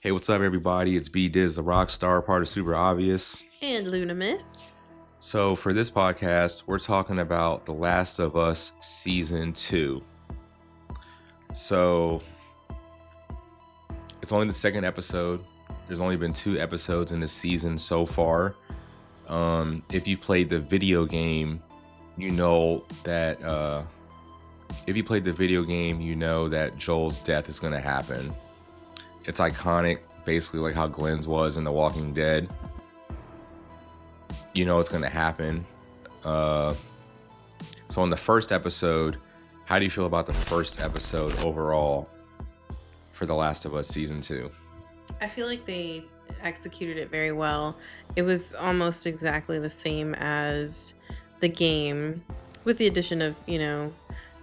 Hey, what's up, everybody? It's B Diz, the rock star, part of Super Obvious. And LunaMyst. So, for this podcast, we're talking about The Last of Us Season 2. So, it's only the second episode. There's only been 2 episodes in the season so far. If you played the video game, you know that Joel's death is going to happen. It's iconic, basically like how Glenn's was in The Walking Dead. You know it's going to happen. So in the first episode, how do you feel about the first episode overall for The Last of Us Season 2? I feel like they executed it very well. It was almost exactly the same as the game, with the addition of,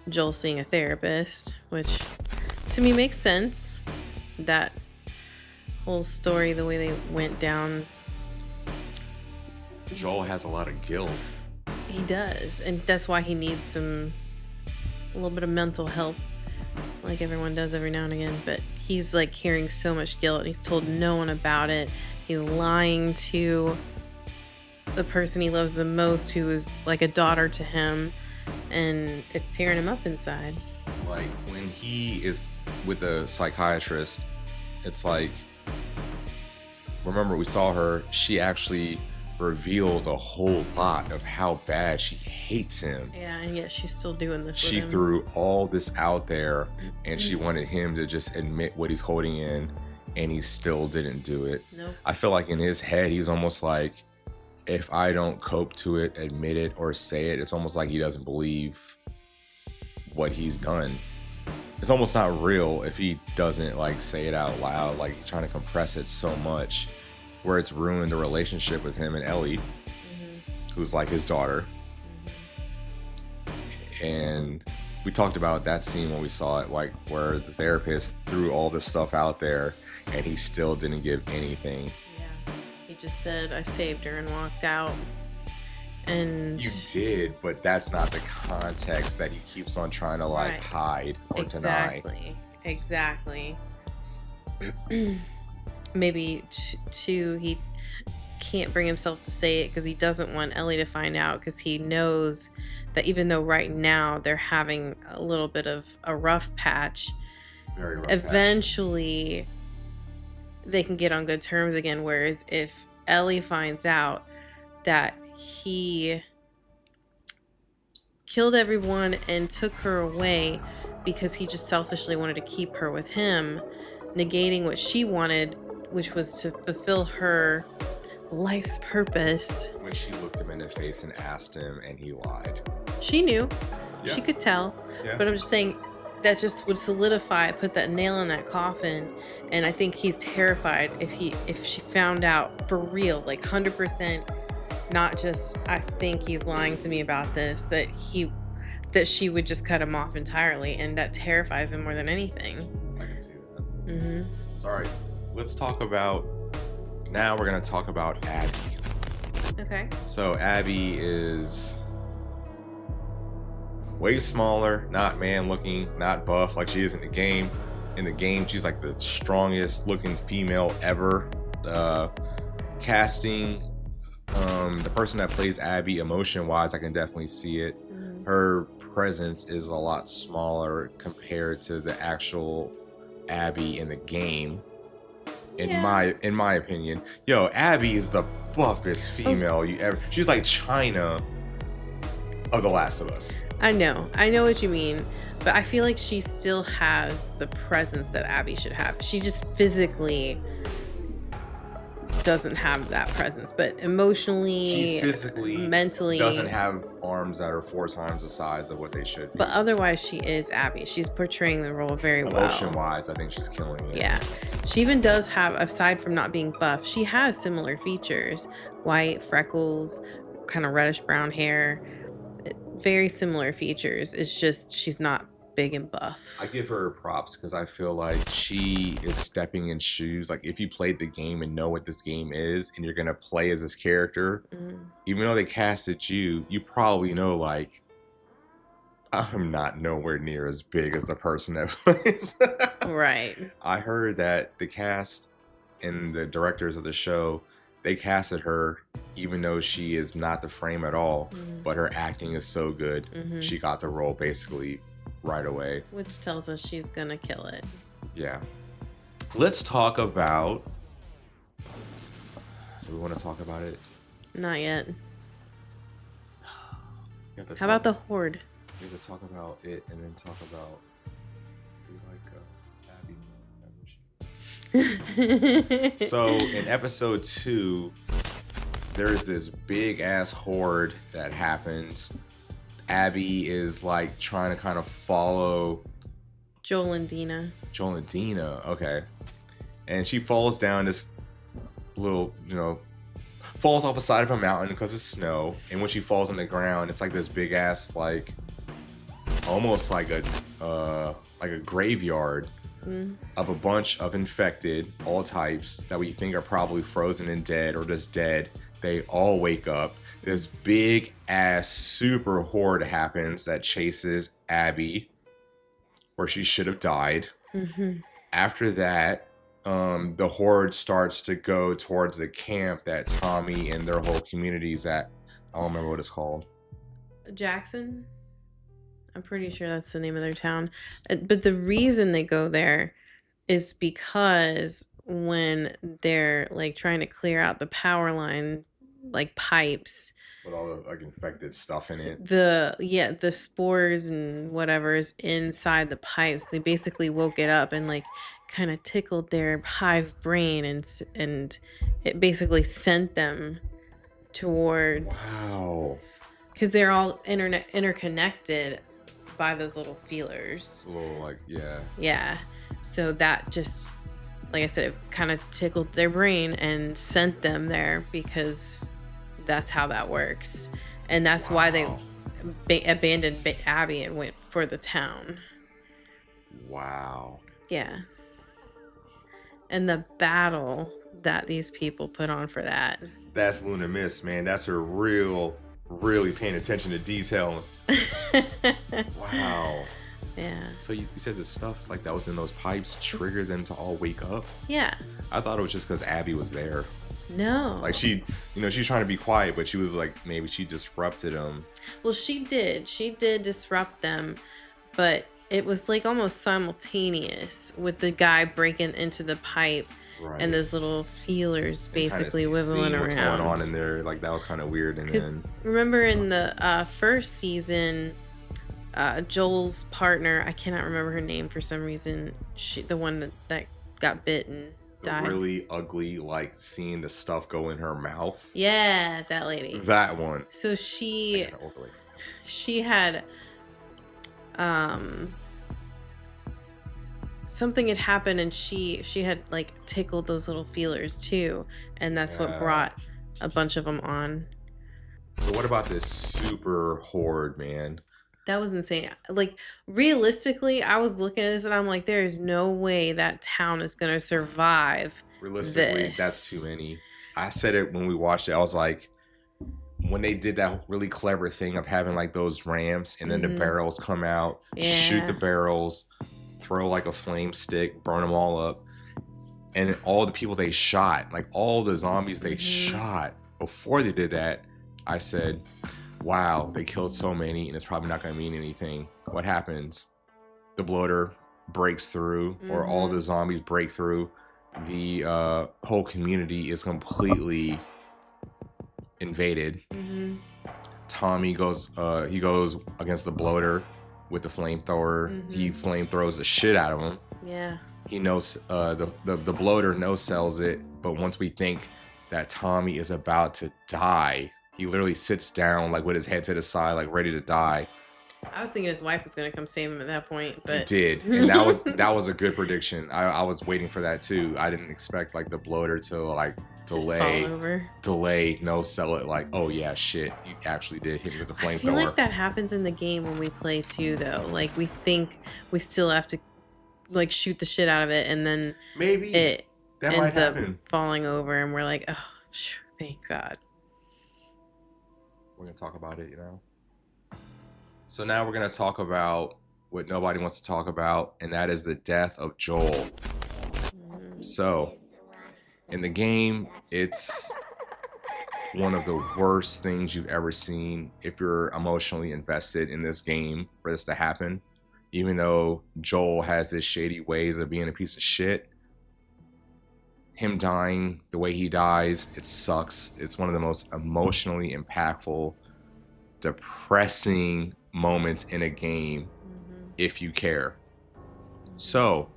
Joel seeing a therapist, which to me makes sense. That whole story, the way they went down. Joel has a lot of guilt. He does, and that's why he needs a little bit of mental help, like everyone does every now and again. But he's like carrying so much guilt. He's told no one about it. He's lying to the person he loves the most, who is like a daughter to him, and it's tearing him up inside. Like when he is with the psychiatrist, it's like, remember we saw her, she actually revealed a whole lot of how bad she hates him. Yeah, and yet she's still doing this. She threw all this out there, and she wanted him to just admit what he's holding in, and he still didn't do it. Nope. I feel like in his head, he's almost like, if I don't cope to it, admit it, or say it, it's almost like he doesn't believe what he's done. It's almost not real if he doesn't like say it out loud, like trying to compress it so much where it's ruined the relationship with him and Ellie, who's like his daughter. And we talked about that scene when we saw it, like where the therapist threw all this stuff out there and he still didn't give anything. Yeah, he just said, I saved her, and walked out. And you did, but that's not the context that he keeps on trying to like hide or deny. Exactly. Maybe too, he can't bring himself to say it because he doesn't want Ellie to find out, because he knows that even though right now they're having a little bit of a rough patch, eventually they can get on good terms again. Whereas if Ellie finds out that he killed everyone and took her away because he just selfishly wanted to keep her with him, negating what she wanted, which was to fulfill her life's purpose. When she looked him in the face and asked him, and he lied. She knew. Yeah. She could tell. Yeah. But I'm just saying, that just would solidify, put that nail in that coffin. And I think he's terrified if she found out for real, like 100%, not just, I think he's lying to me about this, that she would just cut him off entirely, and that terrifies him more than anything. I can see that. Sorry. Let's talk about, now we're going to talk about Abby. Okay. So Abby is way smaller, not man looking, not buff like she is in the game. In the game, she's like the strongest looking female ever. Casting, the person that plays Abby, emotion wise, I can definitely see it. Her presence is a lot smaller compared to the actual Abby in the game. In my opinion, Abby is the buffest female you ever. She's like China of The Last of Us. I know what you mean, but I feel like she still has the presence that Abby should have. She just physically doesn't have that presence, but emotionally, she physically, mentally doesn't have arms that are 4 times the size of what they should be. But otherwise, she is Abby. She's portraying the role very well. Emotion-wise, I think she's killing it. Yeah. She even does have, aside from not being buff, she has similar features. White, freckles, kind of reddish brown hair. Very similar features. It's just she's not big and buff. I give her props because I feel like she is stepping in shoes. Like if you played the game and know what this game is and you're going to play as this character, even though they casted you probably know like, I'm not nowhere near as big as the person that plays. Right. I heard that the cast and the directors of the show, they casted her even though she is not the frame at all, but her acting is so good, she got the role basically right away. Which tells us she's gonna kill it. Yeah. Let's talk about... Do we want to talk about it? Not yet. How about the horde? We have to talk about it and then talk about Abby. So in episode 2, there's this big ass horde that happens. Abby is like trying to kind of follow Joel and Dina. Okay. And she falls down this little, falls off the side of a mountain because it's snow. And when she falls on the ground, it's like this big ass, like, almost like a graveyard of a bunch of infected, all types, that we think are probably frozen and dead or just dead. They all wake up. This big ass super horde happens that chases Abby, where she should have died. After that, the horde starts to go towards the camp that Tommy and their whole community's at. I don't remember what it's called. Jackson? I'm pretty sure that's the name of their town. But the reason they go there is because when they're like trying to clear out the power line, like pipes, with all the like infected stuff in it, the spores and whatever is inside the pipes, they basically woke it up and like kind of tickled their hive brain, and it basically sent them towards, wow, because they're all interconnected by those little feelers. Yeah. So that just, like I said, it kind of tickled their brain and sent them there, because that's how that works. And that's why they abandoned Abby and went for the town. Wow. Yeah. And the battle that these people put on for that. That's LunaMyst, man. That's her really paying attention to detail. Wow. Yeah. So you said the stuff like that was in those pipes triggered them to all wake up? Yeah. I thought it was just because Abby was there. No. Like she's trying to be quiet, but she was like, maybe she disrupted them. Well, she did disrupt them, but it was like almost simultaneous with the guy breaking into the pipe. Right. And those little feelers basically wiggling around. What's going on in there? Like that was kind of weird. And then remember in the first season, Joel's partner, I cannot remember her name for some reason. The one that got bit and died. Really ugly, like seeing the stuff go in her mouth. Yeah, that lady. That one. So she had something had happened, and she had like tickled those little feelers too, and that's what brought a bunch of them on. So what about this super horde, man? That was insane. Like realistically, I was looking at this and I'm like, there is no way that town is gonna survive. Realistically, that's too many. I said it when we watched it. I was like, when they did that really clever thing of having like those ramps and then the barrels come out, shoot the barrels, throw like a flame stick, burn them all up, and all the people they shot, like all the zombies they shot before they did that, I said, wow, they killed so many and it's probably not going to mean anything. What happens? The bloater breaks through, or all the zombies break through. The whole community is completely invaded. Tommy goes against the bloater with the flamethrower. He flamethrows the shit out of him. Yeah. He knows the bloater no-sells it, but once we think that Tommy is about to die, he literally sits down like with his head to the side, like ready to die. I was thinking his wife was gonna come save him at that point, but he did, and that was a good prediction. I was waiting for that too. I didn't expect like the bloater to like delay, no sell it. Like, oh yeah, shit, you actually did hit me with the flamethrower. I feel like that happens in the game when we play too, though. Like we think we still have to like shoot the shit out of it, and then maybe it that ends might up happen. falling over, and we're like, oh, thank God. We're gonna talk about it, So now we're gonna talk about what nobody wants to talk about, and that is the death of Joel. So In the game, it's one of the worst things you've ever seen if you're emotionally invested in this game for this to happen. Even though Joel has his shady ways of being a piece of shit, him dying the way he dies, it sucks. It's one of the most emotionally impactful, depressing moments in a game if you care. So,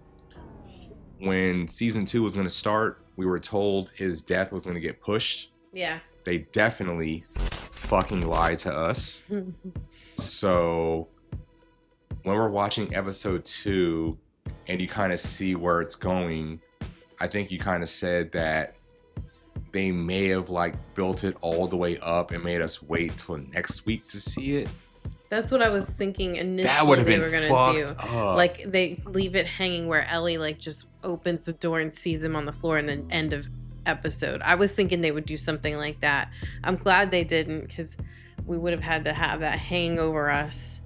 when season 2 was going to start, we were told his death was going to get pushed. Yeah. They definitely fucking lied to us. So when we're watching episode 2 and you kind of see where it's going, I think you kind of said that they may have like built it all the way up and made us wait till next week to see it. That's what I was thinking initially That would have they been were gonna do. up. Like they leave it hanging where Ellie like just opens the door and sees him on the floor and then end of episode. I was thinking they would do something like that. I'm glad they didn't, because we would have had to have that hanging over us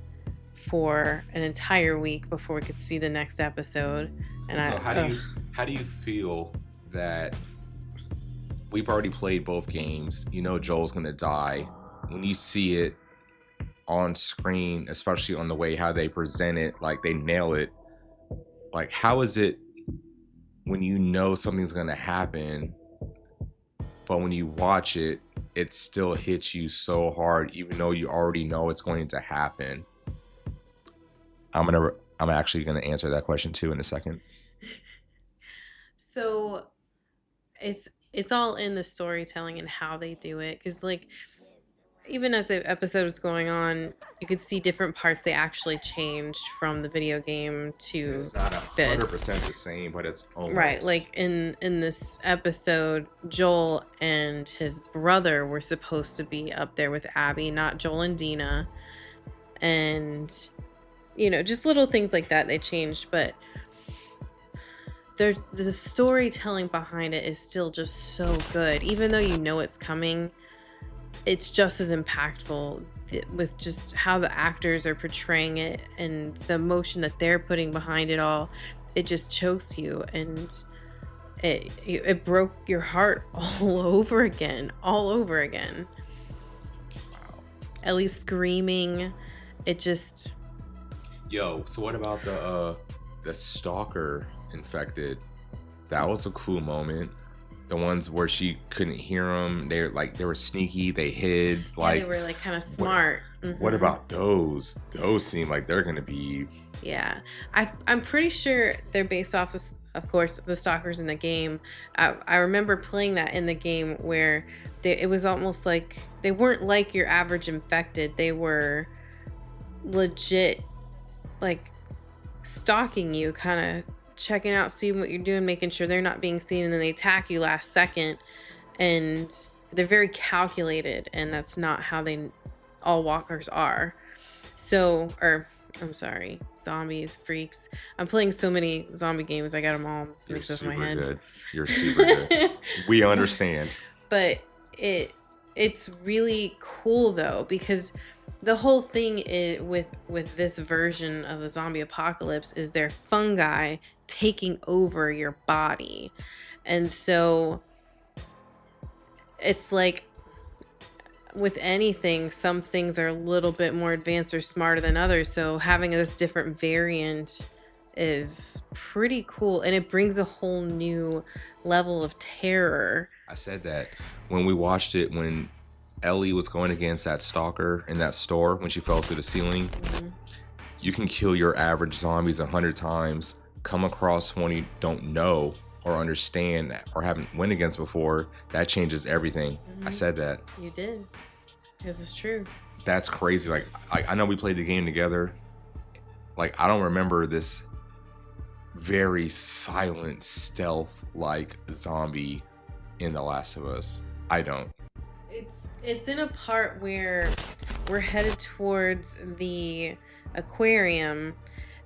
for an entire week before we could see the next episode. And so how do you feel that we've already played both games? You know Joel's gonna die. When you see it on screen, especially on the way how they present it, like they nail it. Like, how is it when you know something's gonna happen, but when you watch it, it still hits you so hard, even though you already know it's going to happen? I'm actually gonna answer that question too in a second. So it's all in the storytelling and how they do it, because like even as the episode was going on, you could see different parts they actually changed from the video game to It's not 100% the same, but it's almost right. Like in this episode, Joel and his brother were supposed to be up there with Abby, not Joel and Dina, and you know, just little things like that they changed, but there's the storytelling behind it is still just so good. Even though you know it's coming, it's just as impactful with just how the actors are portraying it and the emotion that they're putting behind it all. It just chokes you, and it broke your heart all over again. wow. Ellie screaming, it just... Yo, so what about the Stalker infected? That was a cool moment. The ones where she couldn't hear them, they were sneaky, they hid. Like, yeah, they were like kind of smart. What about those? Those seem like they're gonna be... Yeah, I'm pretty sure they're based off this, of course, the Stalkers in the game. I remember playing that in the game where it was almost like they weren't like your average infected. They were legit, like stalking you, kind of checking out, seeing what you're doing, making sure they're not being seen, and then they attack you last second. And they're very calculated, and that's not how all walkers are. So, or I'm sorry, zombies, freaks. I'm playing so many zombie games, I got them all mixed up in my head. Good. You're super good. We understand. But it's really cool though, because the whole thing with this version of the zombie apocalypse is they're fungi taking over your body. And so it's like with anything, some things are a little bit more advanced or smarter than others. So having this different variant is pretty cool, and it brings a whole new level of terror. I said that when we watched it, when Ellie was going against that stalker in that store when she fell through the ceiling. Mm-hmm. You can kill your average zombies 100 times, come across one you don't know or understand or haven't went against before, that changes everything. Mm-hmm. I said that. You did. This is true. That's crazy. Like, I know we played the game together. Like, I don't remember this very silent, stealth-like zombie in The Last of Us. I don't. It's in a part where we're headed towards the aquarium,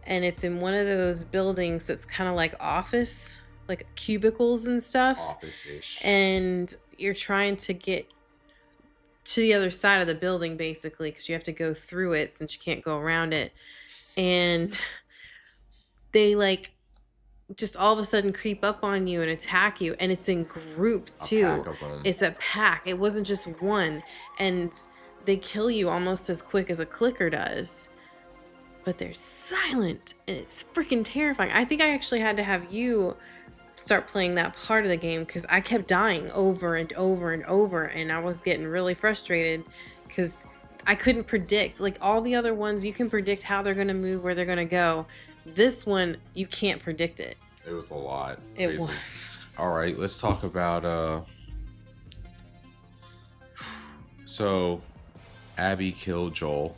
and it's in one of those buildings that's kind of like office, like cubicles and stuff. Office-ish. And you're trying to get to the other side of the building, basically, because you have to go through it since you can't go around it. And they like just all of a sudden creep up on you and attack you, and it's in groups too. A pack of them. It's a pack. It wasn't just one, and they kill you almost as quick as a clicker does. But they're silent, and it's freaking terrifying. I think I actually had to have you start playing that part of the game because I kept dying over and over and over, and I was getting really frustrated because I couldn't predict. Like all the other ones, you can predict how they're going to move, where they're going to go. This one, you can't predict it. It was a lot. It basically. was. All right, let's talk about so Abby killed Joel.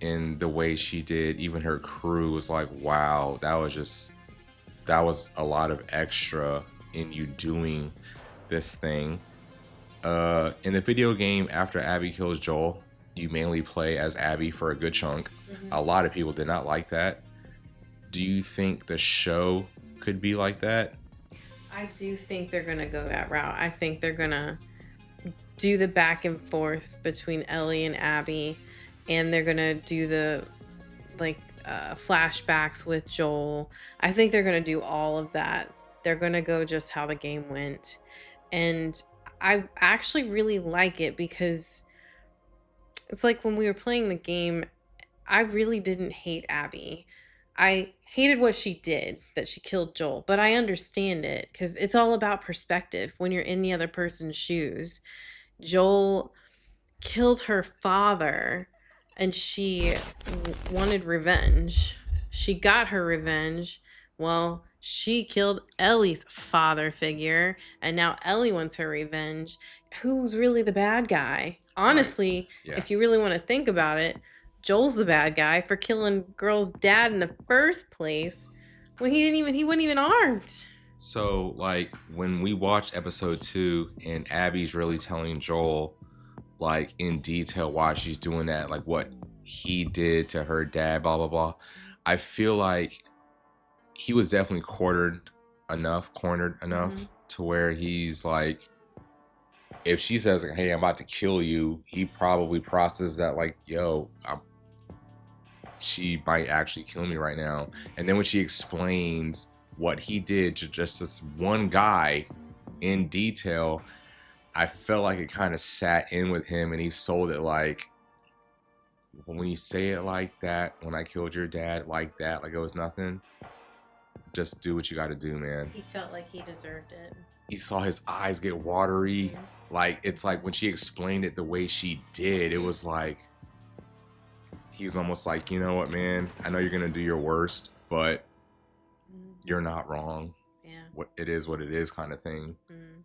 In the way she did, even her crew was like, wow, that was a lot of extra in you doing this thing. In the video game, after Abby kills Joel, you mainly play as Abby for a good chunk. A lot of people did not like that. Do you think the show could be like that? I do think they're gonna go that route. I think they're gonna do the back and forth between Ellie and Abby, and they're gonna do the flashbacks with Joel. I think they're gonna do all of that. They're gonna go just how the game went, and I actually really like it because it's like when we were playing the game, I really didn't hate Abby. I hated what she did, that she killed Joel, but I understand it because it's all about perspective when you're in the other person's shoes. Joel killed her father and she wanted revenge. She got her revenge. Well, she killed Ellie's father figure, and now Ellie wants her revenge. Who's really the bad guy? Honestly, Right. Yeah. If you really want to think about it, Joel's the bad guy for killing girl's dad in the first place when he wasn't even armed. So, like, when we watched episode 2 and Abby's really telling Joel, like, in detail why she's doing that, like, what he did to her dad, blah, blah, blah, I feel like he was definitely cornered enough to where he's like, if she says, like, hey, I'm about to kill you, he probably processes that, like, yo, she might actually kill me right now. And then when she explains what he did to just this one guy in detail, I felt like it kind of sat in with him, and he sold it like, when you say it like that, when I killed your dad like that, like it was nothing, just do what you got to do, man. He felt like he deserved it. He saw his eyes get watery. Mm-hmm. Like, it's like when she explained it the way she did, it was like, he's almost like, you know what, man, I know you're going to do your worst, but you're not wrong. Yeah. What it is kind of thing. Mm.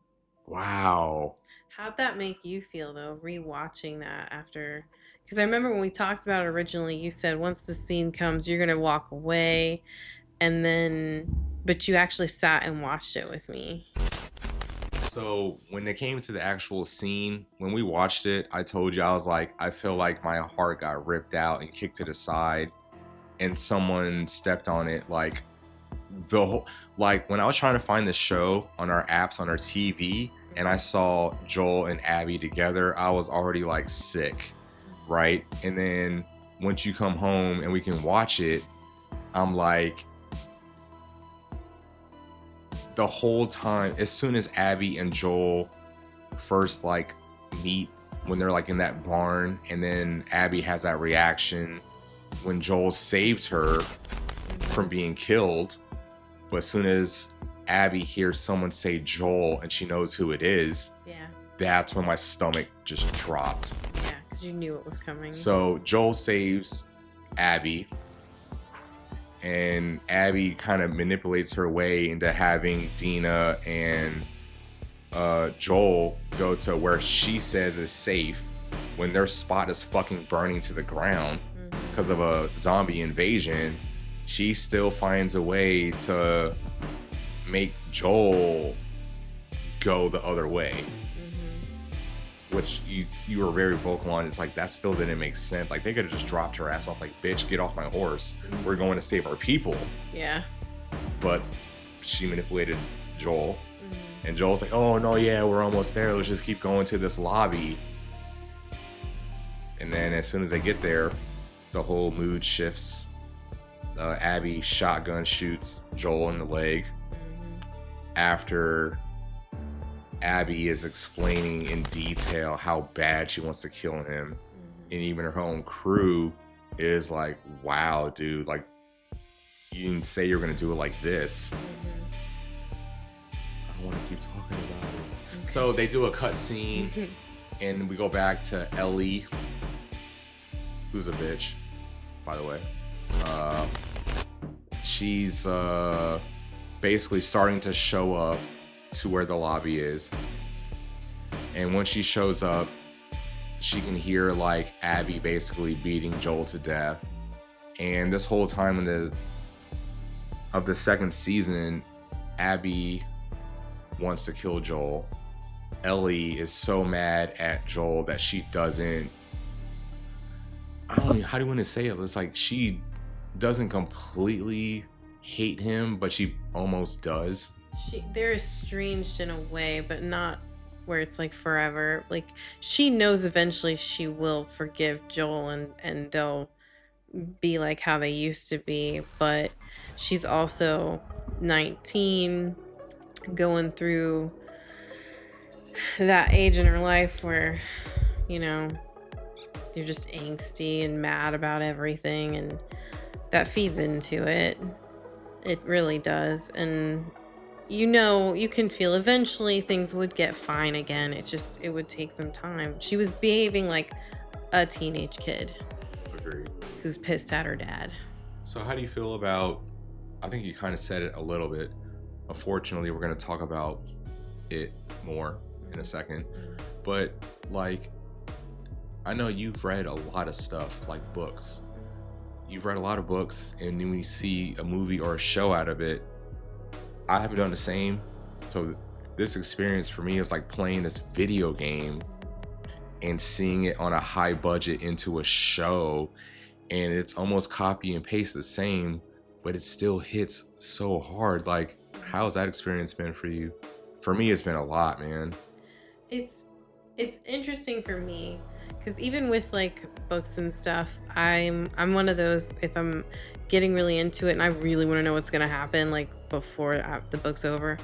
Wow. How'd that make you feel, though, rewatching that after? Because I remember when we talked about it originally, you said once the scene comes, you're going to walk away. And then, but you actually sat and watched it with me. So when it came to the actual scene, when we watched it, I told you, I was like, I feel like my heart got ripped out and kicked to the side, and someone stepped on it. Like the whole, like when I was trying to find the show on our apps on our TV, and I saw Joel and Abby together, I was already like sick, right? And then once you come home and we can watch it, I'm like, the whole time, as soon as Abby and Joel first like meet, when they're like in that barn, and then Abby has that reaction when Joel saved her from being killed, but as soon as Abby hears someone say Joel and she knows who it is, that's when my stomach just dropped. Yeah, because you knew it was coming. So Joel saves Abby, and Abby kind of manipulates her way into having Dina and Joel go to where she says is safe when their spot is fucking burning to the ground because of a zombie invasion. She still finds a way to make Joel go the other way, which you were very vocal on. It's like, that still didn't make sense. Like, they could have just dropped her ass off, like, bitch, get off my horse, we're going to save our people. Yeah. But she manipulated Joel, and Joel's like, oh no, yeah, we're almost there, let's just keep going to this lobby. And then as soon as they get there, the whole mood shifts, Abby shotgun shoots Joel in the leg after Abby is explaining in detail how bad she wants to kill him, and even her own crew is like, wow, dude, like, you didn't say you were gonna do it like this. I don't want to keep talking about it. Okay. So they do a cut scene and we go back to Ellie, who's a bitch, by the way. She's basically starting to show up to where the lobby is, and when she shows up, she can hear like Abby basically beating Joel to death. And this whole time of the second season, Abby wants to kill Joel. Ellie is so mad at Joel that she doesn't, I don't know, how do you want to say it? It's like she doesn't completely hate him, but she almost does. They're estranged in a way, but not where it's like forever. Like, she knows eventually she will forgive Joel and they'll be like how they used to be, but she's also 19, going through that age in her life where, you know, you're just angsty and mad about everything, and that feeds into it. It really does. And you know, you can feel eventually things would get fine again. It would take some time. She was behaving like a teenage kid. Agreed. Who's pissed at her dad. So how do you feel about, I think you kind of said it a little bit. Unfortunately, we're going to talk about it more in a second. But like, I know you've read a lot of stuff, like books. You've read a lot of books, and then when you see a movie or a show out of it, I haven't done the same. So this experience for me is like playing this video game and seeing it on a high budget into a show, and it's almost copy and paste the same, but it still hits so hard. Like, how's that experience been for you? For me, it's been a lot, man. It's interesting for me because even with like books and stuff, I'm one of those, if I'm getting really into it and I really want to know what's gonna happen, like before the book's over,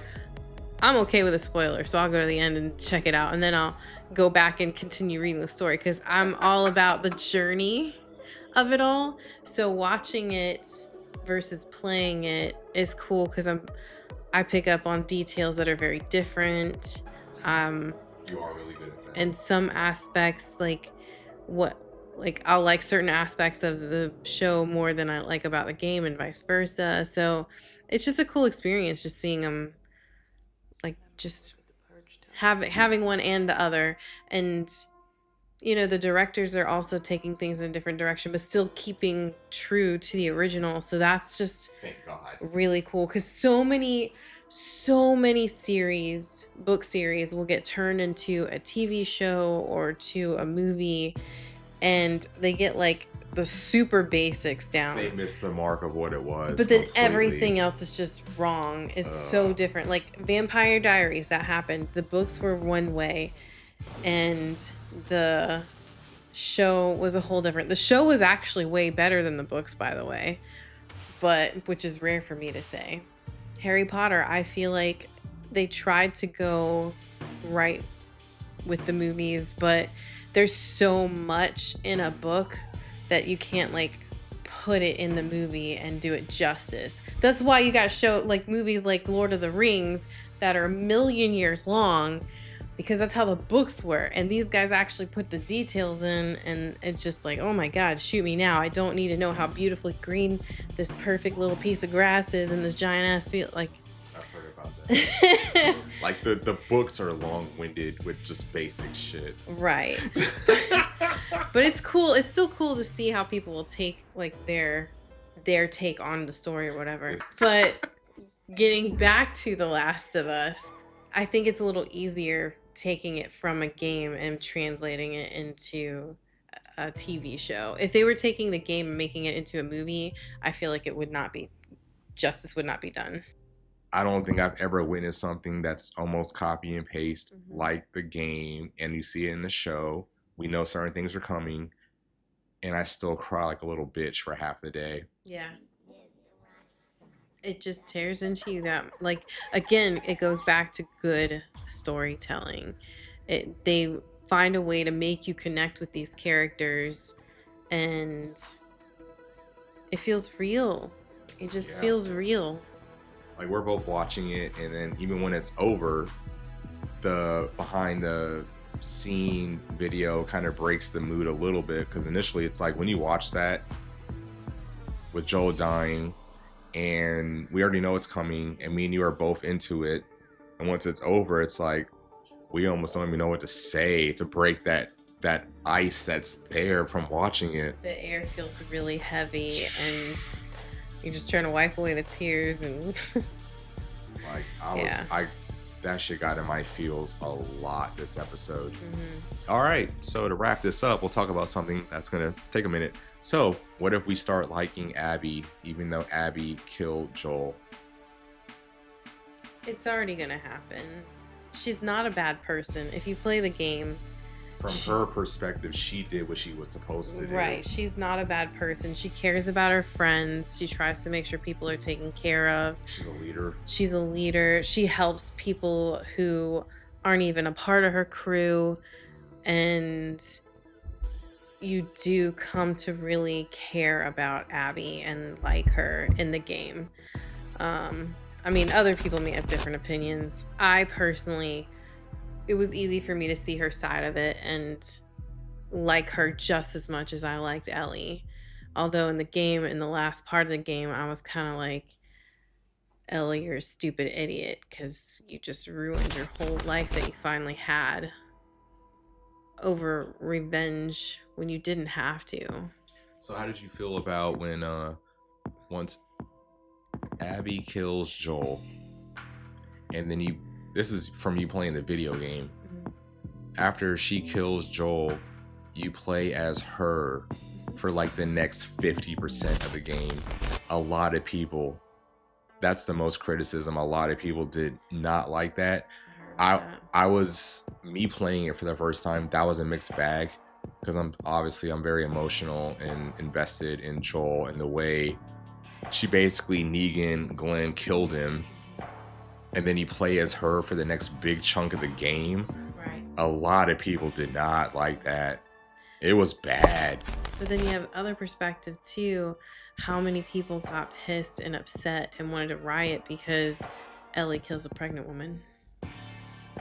I'm okay with a spoiler, so I'll go to the end and check it out, and then I'll go back and continue reading the story because I'm all about the journey of it all. So watching it versus playing it is cool because I pick up on details that are very different. You are really good at that. And some aspects, like I'll like certain aspects of the show more than I like about the game, and vice versa. So it's just a cool experience, just seeing them, like, just having one and the other. And you know, the directors are also taking things in a different direction, but still keeping true to the original. So that's just, thank God, really cool, because so many book series will get turned into a TV show or to a movie, and they get like the super basics down. They missed the mark of what it was. But then everything else is just wrong. It's so different. Like Vampire Diaries, that happened. The books were one way, and the show was a whole different. The show was actually way better than the books, by the way, but which is rare for me to say. Harry Potter, I feel like they tried to go right with the movies, but there's so much in a book that you can't like put it in the movie and do it justice. That's why you got movies like Lord of the Rings that are a million years long, because that's how the books were. And these guys actually put the details in, and it's just like, oh my God, shoot me now. I don't need to know how beautifully green this perfect little piece of grass is in this giant ass field. Like, I've heard about that. Like the books are long-winded with just basic shit. Right. But it's cool. It's still cool to see how people will take like their take on the story or whatever. But getting back to The Last of Us, I think it's a little easier taking it from a game and translating it into a TV show. If they were taking the game and making it into a movie, I feel like justice would not be done. I don't think I've ever witnessed something that's almost copy and paste like the game, and you see it in the show. We know certain things are coming, and I still cry like a little bitch for half the day. Yeah. It just tears into you that, like, again, it goes back to good storytelling. They find a way to make you connect with these characters, and it feels real. It just Yeah. feels real. Like, we're both watching it, and then even when it's over, the behind the scene video kind of breaks the mood a little bit, because initially it's like when you watch that with Joel dying and we already know it's coming and me and you are both into it, and once it's over it's like we almost don't even know what to say to break that ice that's there from watching it. The air feels really heavy, and you're just trying to wipe away the tears, and Like, Yeah. that shit got in my feels a lot this episode. Mhm. All right, so to wrap this up, we'll talk about something that's gonna take a minute. So, what if we start liking Abby, even though Abby killed Joel? It's already gonna happen. She's not a bad person. If you play the game, From her perspective, she did what she was supposed to do. right, she's not a bad person. She cares about her friends. She tries to make sure people are taken care of. She's a leader. She's a leader. She helps people who aren't even a part of her crew. And you do come to really care about Abby and like her in the game. I mean, other people may have different opinions. I personally, it was easy for me to see her side of it and like her just as much as I liked Ellie. Although in the game, in the last part of the game, I was kind of like, Ellie, you're a stupid idiot because you just ruined your whole life that you finally had over revenge when you didn't have to. So how did you feel about when once Abby kills Joel, and then this is from you playing the video game, after she kills Joel, you play as her for like the next 50% of the game. A lot of people, that's the most criticism. A lot of people did not like that. I was, me playing it for the first time, that was a mixed bag, because I'm very emotional and invested in Joel and the way she basically Negan Glenn killed him, and then you play as her for the next big chunk of the game. Right. A lot of people did not like that. It was bad. But then you have other perspective too. How many people got pissed and upset and wanted to riot because Ellie kills a pregnant woman?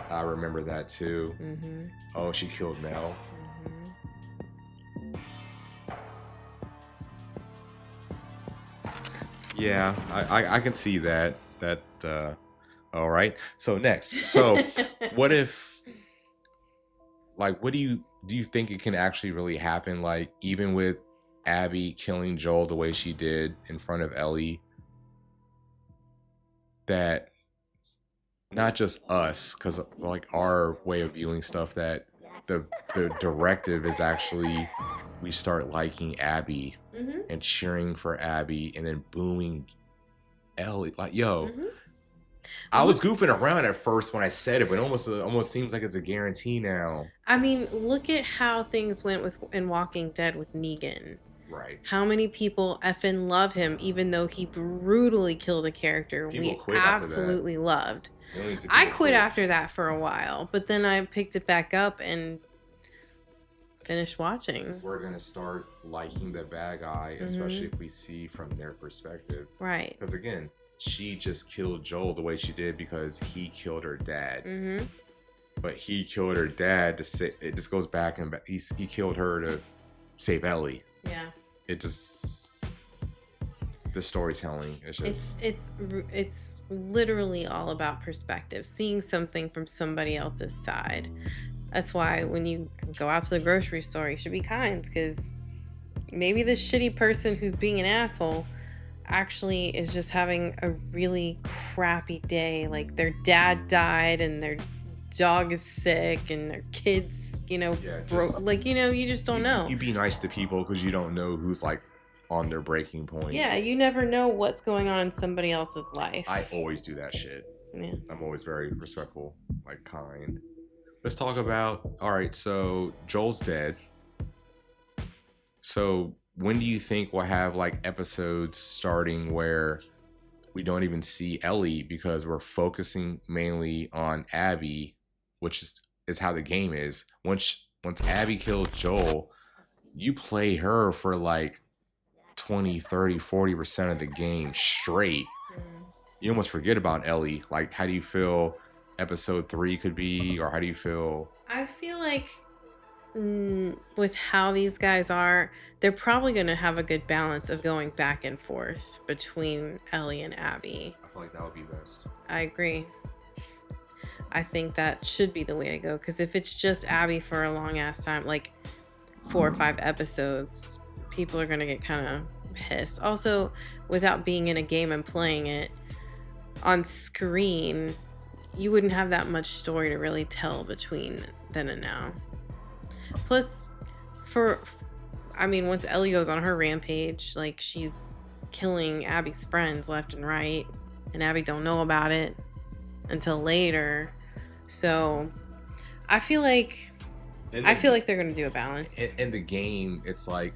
I remember that too. Mm-hmm. Oh, she killed Mel. Mm-hmm. Yeah, I can see that. All right. So next. So what if, like, what do you think it can actually really happen? Like, even with Abby killing Joel the way she did in front of Ellie, that not just us, because like our way of viewing stuff, that the directive is actually we start liking Abby and cheering for Abby and then booing Ellie. Like, yo, I was goofing around at first when I said it, but it almost seems like it's a guarantee now. I mean, look at how things went in Walking Dead with Negan. Right. How many people effing love him, even though he brutally killed a character we absolutely loved. I quit after that for a while, but then I picked it back up and finished watching. We're gonna start liking the bad guy, especially if we see from their perspective. Right. Because again, she just killed Joel the way she did because he killed her dad. Mm-hmm. But he killed her dad to say, it just goes back and he killed her to save Ellie. Yeah. It just, the storytelling is just, it's literally all about perspective, seeing something from somebody else's side. That's why when you go out to the grocery store, you should be kind, because maybe this shitty person who's being an asshole actually is just having a really crappy day. Like, their dad died and their dog is sick and their kids, broke. Like, you just don't know. You be nice to people because you don't know who's like on their breaking point. Yeah, you never know what's going on in somebody else's life. I always do that shit. Yeah. I'm always very respectful, like kind. Let's talk about, all right, so Joel's dead. So when do you think we'll have like episodes starting where we don't even see Ellie because we're focusing mainly on Abby, which is how the game is. Once Abby killed Joel, you play her for like 20, 30, 40% of the game straight. You almost forget about Ellie. Like, how do you feel episode 3 could be, or how do you feel? I feel like with how these guys are, they're probably going to have a good balance of going back and forth between Ellie and Abby. I feel like that would be best. I agree. I think that should be the way to go, because if it's just Abby for a long ass time, like 4 or 5 episodes, people are going to get kind of pissed. Also, without being in a game and playing it on screen, you wouldn't have that much story to really tell between then and now. Plus, once Ellie goes on her rampage, like, she's killing Abby's friends left and right, and Abby don't know about it until later. So I feel like they're gonna do a balance. In the game, it's like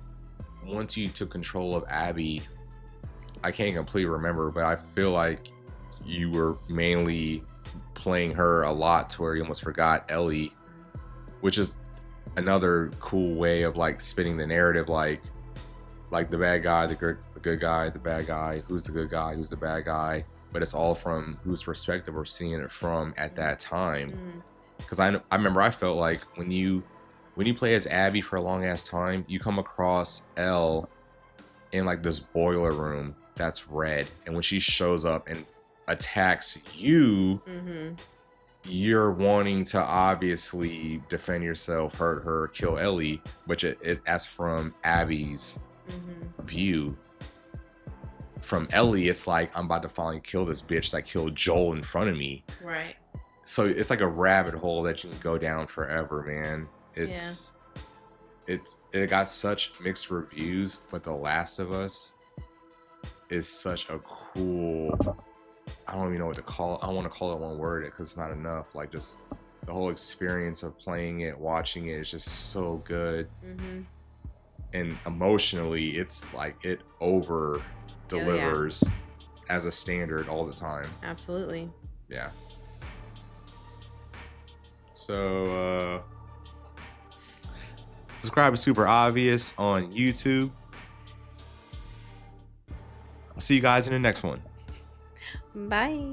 once you took control of Abby, I can't completely remember, but I feel like you were mainly playing her a lot to where you almost forgot Ellie, which is another cool way of like spinning the narrative, like the bad guy, the good guy, the bad guy, who's the good guy, who's the bad guy, but it's all from whose perspective we're seeing it from at that time. Because I remember I felt like when you play as Abby for a long ass time, you come across Elle in like this boiler room that's red, and when she shows up and attacks you, you're wanting to obviously defend yourself, hurt her, kill Ellie, which that's from Abby's view. From Ellie, it's like, I'm about to finally kill this bitch that killed Joel in front of me. Right. So it's like a rabbit hole that you can go down forever, man. It got such mixed reviews, but The Last of Us is such a cool, I don't even know what to call it. I don't want to call it one word because it's not enough. Like, just the whole experience of playing it, watching it is just so good. And emotionally, it's like it over delivers as a standard all the time. Absolutely. Yeah. So subscribe to Super Obvious on YouTube. I'll see you guys in the next one. Bye.